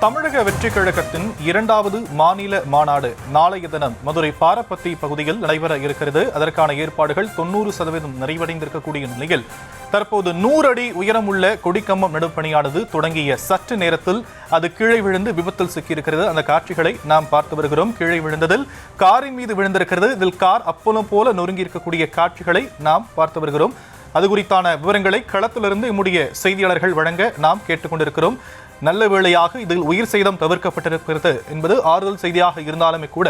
தமிழக வெற்றி கழகத்தின் இரண்டாவது மாநில மாநாடு நாளைய தினம் மதுரை பாரப்பத்தி பகுதியில் நடைபெற இருக்கிறது. அதற்கான ஏற்பாடுகள் 90% நிறைவடைந்திருக்கக்கூடிய நிலையில் தற்போது 100 அடி உயரமுள்ள கொடிக்கம்பம் நடுப்பணியானது தொடங்கிய சற்று நேரத்தில் அது கீழே விழுந்து விபத்தில் சிக்கியிருக்கிறது. அந்த காட்சிகளை நாம் பார்த்து வருகிறோம். கீழே விழுந்ததில் காரின் மீது விழுந்திருக்கிறது. இதில் கார் அப்பளம் போல நொறுங்கி இருக்கக்கூடிய காட்சிகளை நாம் பார்த்து வருகிறோம். அது குறித்தான விவரங்களை களத்திலிருந்து நம்முடைய செய்தியாளர்கள் வழங்க நாம் கேட்டுக்கொண்டிருக்கிறோம். நல்ல வேளையாக இதில் உயிர் சேதம் தவிர்க்கப்பட்டிருக்கிறது என்பது ஆறுதல் செய்தியாக இருந்தாலுமே கூட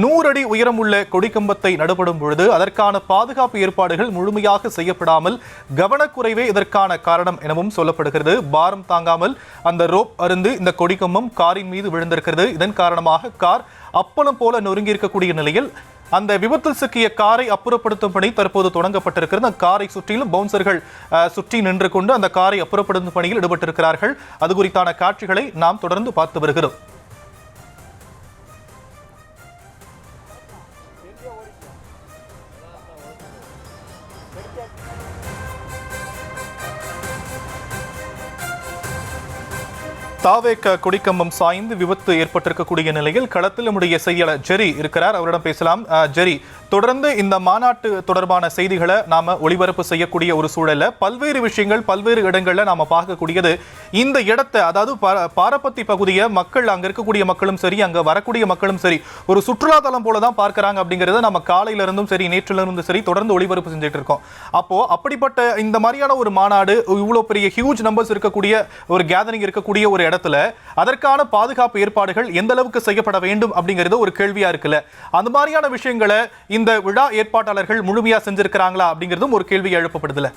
100 அடி உயரமுள்ள கொடிக்கம்பத்தை நடுபடும் பொழுது அதற்கான பாதுகாப்பு ஏற்பாடுகள் முழுமையாக செய்யப்படாமல் கவனக்குறைவே இதற்கான காரணம் எனவும் சொல்லப்படுகிறது. பாரம் தாங்காமல் அந்த ரோப் அருந்து இந்த கொடிக்கம்பம் காரின் மீது விழுந்திருக்கிறது. இதன் காரணமாக கார் அப்பளம் போல நொறுங்கி இருக்கக்கூடிய நிலையில் அந்த விபத்தில் சிக்கிய காரை அப்புறப்படுத்தும் பணி தற்போது தொடங்கப்பட்டிருக்கிறது. அந்த காரை சுற்றிலும் பவுன்சர்கள் சுற்றி நின்று கொண்டு அந்த காரை அப்புறப்படுத்தும் பணியில் ஈடுபட்டிருக்கிறார்கள். அது குறித்தான காட்சிகளை நாம் தொடர்ந்து பார்த்து வருகிறோம். தாவேக கொடிக்கம்பம் சாய்ந்து விபத்து ஏற்பட்டிருக்கக்கூடிய நிலையில் களத்தில் நம்முடைய செய்தியாளர் ஜெரி இருக்கிறார். அவரிடம் பேசலாம். ஜெரி, தொடர்ந்து இந்த மாநாட்டு தொடர்பான செய்திகளை நாம ஒளிபரப்பு செய்யக்கூடிய ஒரு சூழல்ல பல்வேறு விஷயங்கள் பல்வேறு இடங்கள்ல நாம பார்க்கக்கூடியது இந்த இடத்தை, அதாவது பாரப்பத்தி பகுதியை மக்கள், அங்க இருக்கக்கூடிய மக்களும் சரி, அங்க வரக்கூடிய மக்களும் சரி, ஒரு சுற்றுலா தலம் போலதான் பார்க்கிறாங்க அப்படிங்கறத நம்ம காலையில இருந்தும் சரி நேற்றில இருந்தும் சரி தொடர்ந்து ஒளிபரப்பு செஞ்சுட்டு இருக்கோம். அப்போ அப்படிப்பட்ட இந்த மாதிரியான ஒரு மாநாடு, இவ்வளவு பெரிய ஹியூஜ் நம்பர்ஸ் இருக்கக்கூடிய ஒரு கேதரிங் இருக்கக்கூடிய ஒரு இடத்துல அதற்கான பாதுகாப்பு ஏற்பாடுகள் எந்த அளவுக்கு செய்யப்பட வேண்டும் அப்படிங்கிறது ஒரு கேள்வியா இருக்குல்ல. அந்த மாதிரியான விஷயங்களை இந்த விழா ஏற்பாட்டாளர்கள் முழுமையா செஞ்சிருக்கிறாங்களா அப்படிங்கிறதும் ஒரு கேள்வி எழுப்பப்படுதுல.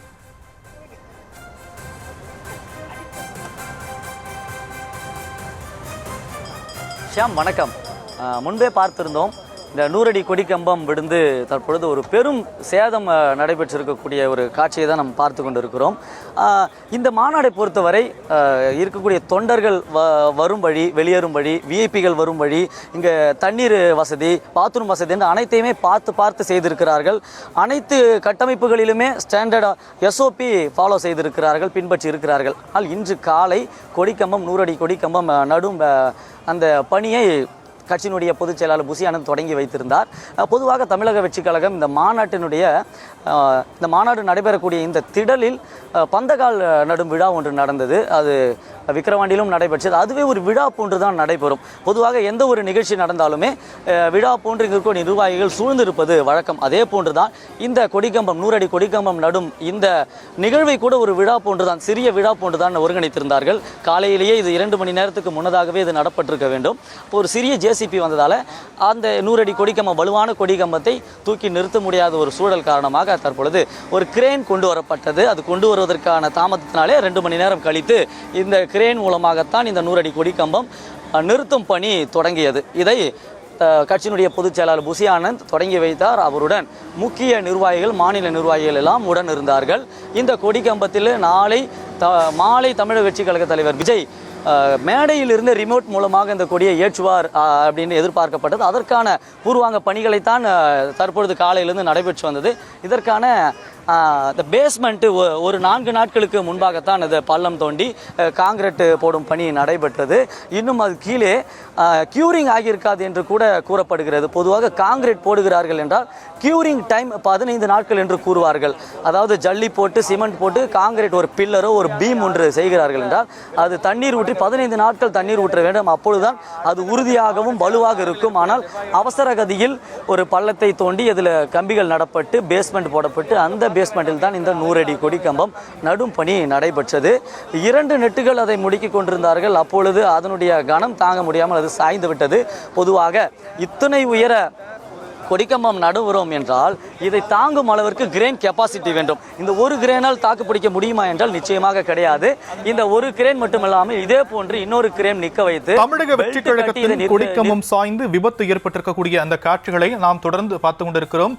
ஷியாம், வணக்கம். முன்பே பார்த்திருந்தோம், இந்த 100 அடி கொடிக்கம்பம் விழுந்து தற்பொழுது ஒரு பெரும் சேதம் நடைபெற்றிருக்கக்கூடிய ஒரு காட்சியை தான் நம்ம பார்த்து கொண்டு இருக்கிறோம். இந்த மாநாடை பொறுத்தவரை இருக்கக்கூடிய தொண்டர்கள் வரும் வழி, வெளியேறும் வழி, விஐபிகள் வரும் வழி, இங்கே தண்ணீர் வசதி, பாத்ரூம் வசதி என்று அனைத்தையுமே பார்த்து செய்திருக்கிறார்கள். அனைத்து கட்டமைப்புகளிலுமே ஸ்டாண்டர்ட் எஸ்ஓபி ஃபாலோ செய்திருக்கிறார்கள், பின்பற்றி இருக்கிறார்கள். ஆனால் இன்று காலை கொடிக்கம்பம் 100 அடி கொடிக்கம்பம் நடும் அந்த பணியை கட்சியினுடைய பொதுச் செயலாளர் புசி ஆனந்த் தொடங்கி வைத்திருந்தார். பொதுவாக தமிழக வெற்றி கழகம் இந்த மாநாடு நடைபெறக்கூடிய இந்த திடலில் பந்தகால் நடும் விழா ஒன்று நடந்தது. அது விக்கிரவாண்டியிலும் நடைபெற்றது. அதுவே ஒரு விழா போன்று தான் நடைபெறும். பொதுவாக எந்த ஒரு நிகழ்ச்சி நடந்தாலுமே விழா போன்று இருக்கக்கூடிய நிர்வாகிகள் சூழ்ந்திருப்பது வழக்கம். அதே போன்று தான் இந்த கொடிக்கம்பம் 100 அடி கொடிக்கம்பம் நடும் இந்த நிகழ்வை கூட ஒரு விழா போன்று தான், சிறிய விழா போன்று தான் ஒருங்கிணைத்திருந்தார்கள். காலையிலேயே இது 2 மணி நேரத்துக்கு முன்னதாகவே இது நடப்பட்டிருக்க வேண்டும். ஒரு சிறிய ஜேசிபி வந்ததால் அந்த 100 அடி கொடிக்கம்பம், வலுவான கொடிக்கம்பத்தை தூக்கி நிறுத்த முடியாத ஒரு சூழல் காரணமாக தற்பொழுது ஒரு கிரேன் கொண்டு வரப்பட்டது. அது கொண்டு வருவதற்கான தாமதத்தினாலே 2 மணி நேரம் கழித்து இந்த கிரேன் மூலமாகத்தான் இந்த 100 அடி கொடிக்கம்பம் நிறுத்தும் பணி தொடங்கியது. இதை கட்சியினுடைய பொதுச் செயலாளர் புசி ஆனந்த் தொடங்கி வைத்தார். அவருடன் முக்கிய நிர்வாகிகள், மாநில நிர்வாகிகள் எல்லாம் உடன் இருந்தார்கள். இந்த கொடிக்கம்பத்தில் நாளை மாலை தமிழக வெற்றி கழக தலைவர் விஜய் மேடையில் இருந்து ரிமோட் மூலமாக இந்த கொடியை ஏற்றுவார் அப்படின்னு எதிர்பார்க்கப்பட்டது. அதற்கான பூர்வாங்க பணிகளைத்தான் தற்பொழுது காலையிலிருந்து நடைபெற்று வந்தது. இதற்கான இந்த பேஸ்மெண்ட்டு ஒரு 4 நாட்களுக்கு முன்பாகத்தான் இது பள்ளம் தோண்டி காங்கிரீட் போடும் பணி நடைபெற்றது. இன்னும் அது கீழே கியூரிங் ஆகியிருக்காது என்று கூட கூறப்படுகிறது. பொதுவாக காங்கிரீட் போடுகிறார்கள் என்றால் கியூரிங் டைம் 15 நாட்கள் என்று கூறுவார்கள். அதாவது ஜல்லி போட்டு சிமெண்ட் போட்டு காங்கிரீட் ஒரு பில்லரோ ஒரு பீம் ஒன்று செய்கிறார்கள் என்றால் அது தண்ணீர் ஊற்றி 15 நாட்கள் தண்ணீர் ஊற்ற வேண்டும். அப்பொழுதுதான் அது உறுதியாகவும் வலுவாக இருக்கும். ஆனால் அவசர கதியில் ஒரு பள்ளத்தை தோண்டி அதில் கம்பிகள் நடப்பட்டு பேஸ்மெண்ட் போடப்பட்டு அந்த பேஸ்மெண்டில் தான் இந்த 100 அடி கொடிக்கம்பம் நடும் பணி நடைபெற்றது. 2 நெட்டுகள் அதை முடுக்கிக் கொண்டிருந்தார்கள். அப்பொழுது அதனுடைய கனம் தாங்க முடியாமல் அது சாய்ந்து விட்டது. பொதுவாக இத்தனை உயர கொடிக்கம்பம் நடுவுறோம் என்றால் இதை தாங்கும் அளவிற்கு கிரேன் கெப்பாசிட்டி வேண்டும். இந்த ஒரு கிரேனால் தாக்கு பிடிக்க முடியுமா என்றால் நிச்சயமாக கிடையாது. இந்த ஒரு கிரேன் மட்டுமில்லாமல் இதே போன்று இன்னொரு கிரேன் நிற்க வைத்து தமிழக வெற்றி கழகத்தின் கொடிக்கம்பம் சாய்ந்து விபத்து ஏற்பட்டிருக்கக்கூடிய அந்த காட்சிகளை நாம் தொடர்ந்து பார்த்து கொண்டிருக்கிறோம்.